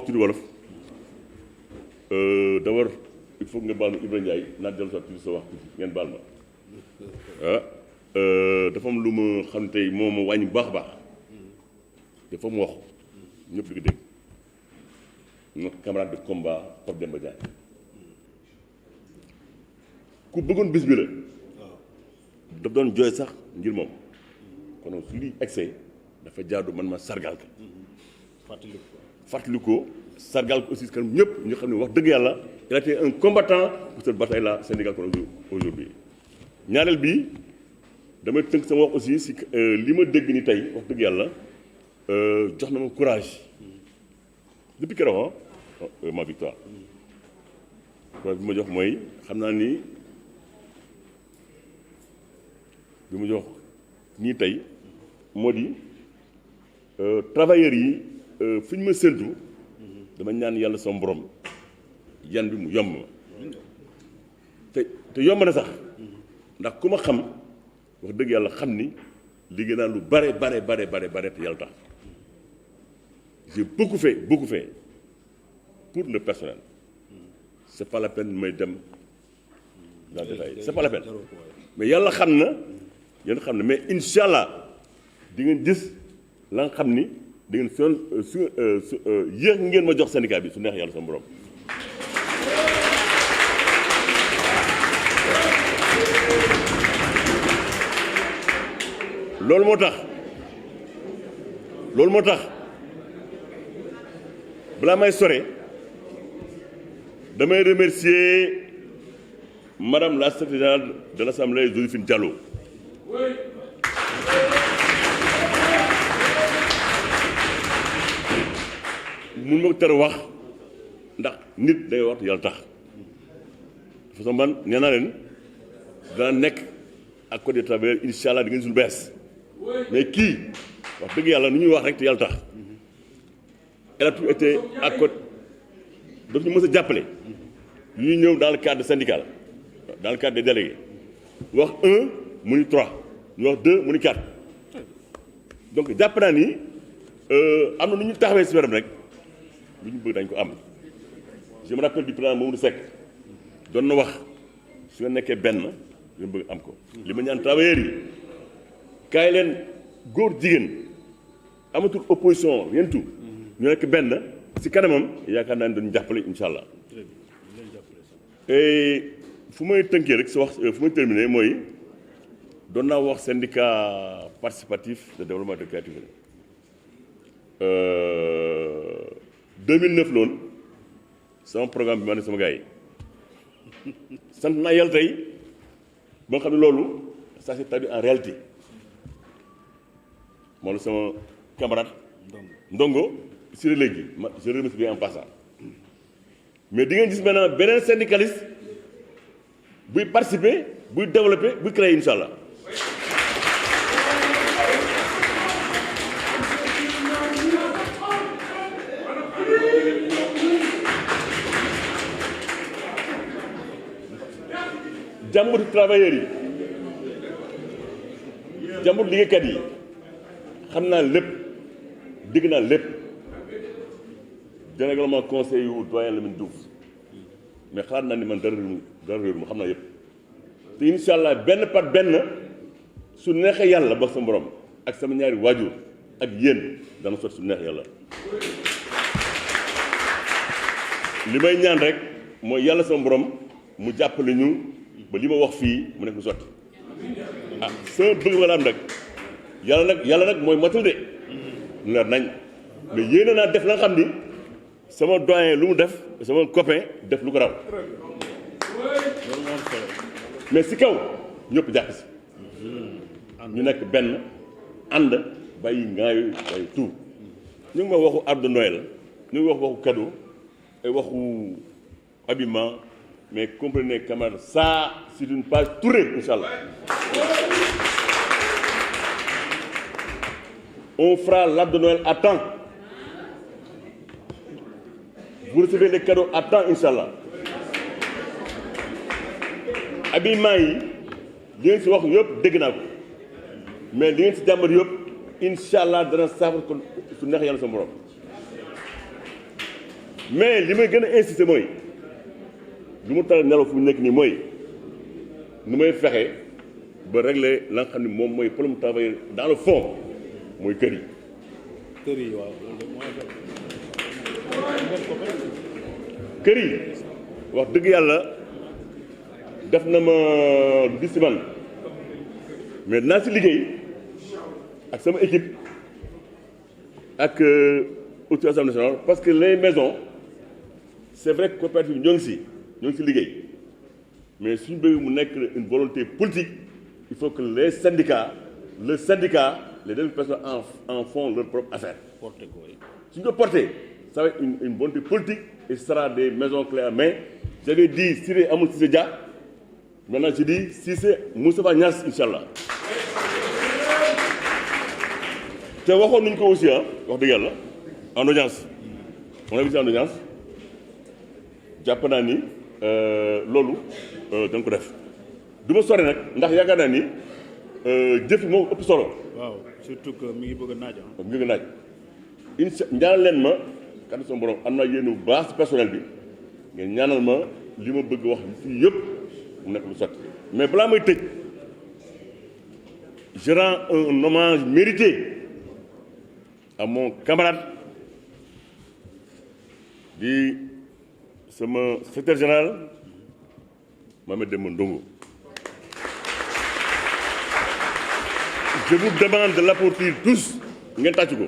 ci wolof d'abord il faut nga baal ma Ibrahima Ndiaye naa dellu sa wax ngeen baal ma dafa am lu ma xam tey moo ma wàññi bu baax a baax dafa mu wax ñëpp di ko dégg notre camarade de combat Pape Demba Diagne ku bëggoon bis bi la daf doon jooy sax ngir moom kon su lii excès dafa jaadu man ma sargal ko fàttali ko sargal ko aussi kan ñëpp ñu xam ne wax dëgg yàlla il a été un combattant pour cette bataille là Sénégal kon aujourd'hui ñaareel bi damay tënk sama wax aussi si li ma dégg ni tey wax dëgg yàlla jox na ma courage depuis keroog ma victoire courage bi ma jox mooy xam naa ni bi ma jox nii tey moo di travailleurs yi fi ñu ma séntu dama ñaan yàlla sama borom yan bi mu yomb ma te yomb na sax ndax ku ma xam wax dëgg yàlla xam ni liggéey naa lu bare te yàlla tax j'ai beaucoup fait pour le personnel c'est pas la peine may dem dans le détail c'est pas la peine mais yàlla xam na mais incha allah di ngeen gis la nga xam ni di ngeen su yéex ngeen ma jox syndicat bi su neex yàlla sama borom. loolu moo tax balaa may sore damay remercier madame la secrétaire générale de l'Assemblée Joséphine Diallo. mun ma ko tere wax ndax nit day wax yàlla tax de façon man nee naa leen dana nekk ak Code des travailleurs incha allah di ngeen gisul bees mais kii wax dëgg yàlla nu ñuy wax rek te yàlla tax elle a toujours été à côté daf ñu mës a jàppale yu ñuy ñëw dans le cadre syndical dans le cadre des délégués wax 1 mu ni 3 ñu wax 2 mu ni 4 donc jàpp naa ni am na nu ñu taxawee si weram rek lu ñu bëgg dañ ko am. Je me rappelle du président Mamadou Seck doon na wax su nga nekkee benn lu bëgg am ko li ma ñaan travailleurs yi kaay leen góor jigéen amatul opposition rien tout ñu nekk benn si kanamam yaakaar naa ne dañu jàppale incha allah. et fu may tënkee rek si wax fu may terminer mooy doon naa wax syndicat participatif de développement de créativité 2009 loolu sama programme bi ma ne sama gars yi sant naa yàlla tey ba nga xam ne loolu ça s'est traduit en réalité moom la sama camarade Ndongo si léegi je remercie bien en passant mais di ngeen gis maintenant beneen syndicaliste buy participer buy développer buy créer incha allah. jàmbur travailleurs yi jàmbur liggéeykat yi xam naa lépp dégg naa lépp dérèglement conseil yu doyen Lamine Diouf mais xalaat naa ni man dara réeru ma xam naa yëpp te incha allah benn par benn su neexee yàlla ba sa borom ak sama ñaari waajur ak yéen dana sot su neex yàlla li may ñaan rek mooy yàlla sama borom mu jàppale ñu ba li ma wax fii mu nekk lu sotti sama bëgg ma la am nag yàlla nag mooy matul de lu leer nañ mais yéene naa def la nga xam ni sama doyen lu mu def sama copain def lu ko raw mais si kaw ñëpp jàpp si ñu nekk benn ànd bàyyi ngaayu bàyyi tout ñu ngi ma waxu arbre de Noël ñu ngi waxu cadeau et waxu habillement mais comprenez camarades ça c'est une page tournée inchallah on fera l'arbre de Noël à temps vous recevez les cadeaux à temps inchallah habillement yi li ngeen si wax yëpp dégg naa ko mais li ngeen si jàmbat yëpp inchallah dana saafara ko su neex yàlla sa borom mais li may gën a insister mooy lu mu tax nelaw fu mu nekk nii mooy nu may fexe ba régler la nga xam ne moom mooy problème travailleur dans le fond mooy kër yi. kër yi waaw kër yi wax dëgg yàlla def na ma lu gis ci man mais dinaa ci liggéey ak sama équipe ak autorité Assemblée nationale parce que les maisons c'est vrai que coopérative ñoo ngi ci liggéey mais suñu bëgg mu nekk une volonté politique il faut que les syndicats le syndicat les deux personnes en font leur propre affaire. suñu ko porté ça va être une volonté politique et ce sera des maisons clés en main. J'avais dit Siré Amoul Cissé Dia maintenant je dis Cissé Moustapha Niasse incha allah te waxoon nañu ko aussi wax dëgg yàlla en audience on a vu en audience jàpp naa ni loolu dañ ko def du ma sori nag ndax yaakaar naa ni jëf moo ëpp solo. waaw surtout que mi ngi bëgg a naaj mi ngi bëgg a naaj incha ñaanal leen ma kan sama borom am naa yéen bu baax ci personnel bi ngeen ñaanal ma li ma bëgg wax fii yëpp mu nekk lu sotti mais balaa may tëj je rends un hommage mérité à mon camarade di sama secrétaire général Mohamed Demba Ndongo. Je vous demande de l'applaudir tous ngeen tàcc ko.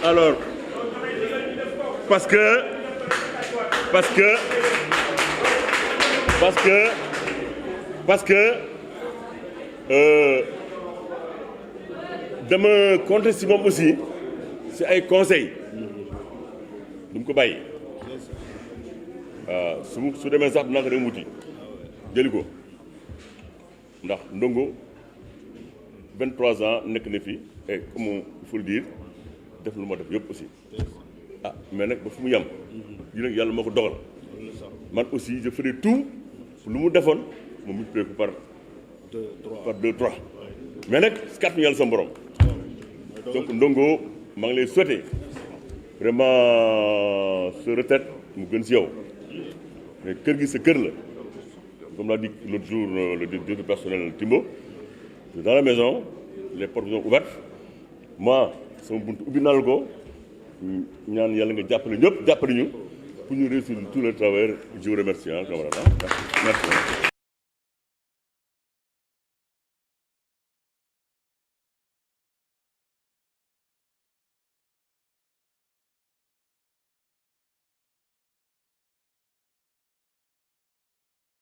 Alors parce que dama compter si moom aussi si ay conseils du mu ko bàyyi waaw su demee sax dinaa ko dem wuti jëli ko ndax Ndongo 23 ans nekk na fi et comme il faut le dire def lu ma def yëpp aussi mais nag ba fu mu yem yi nag yàlla moo ko dogal man aussi je ferai tout lu mu defoon mu multiplier ko par 2-3 mais nag si kàttanu yàlla sa borom donc Ndongo maa ngi lay souhaiter vraiment sa retraite mu gën si yow mais kër gi sa kër la comme l'a dit l'autre jour le directeur personnel Timbo dans la maison les portes sont ouvertes moi sama buntu ubbi naa la ko ñaan yàlla nga jàppale ñëpp jàppale ñu pour ñu réussir tous les travailleurs je vous remercie camarade merci.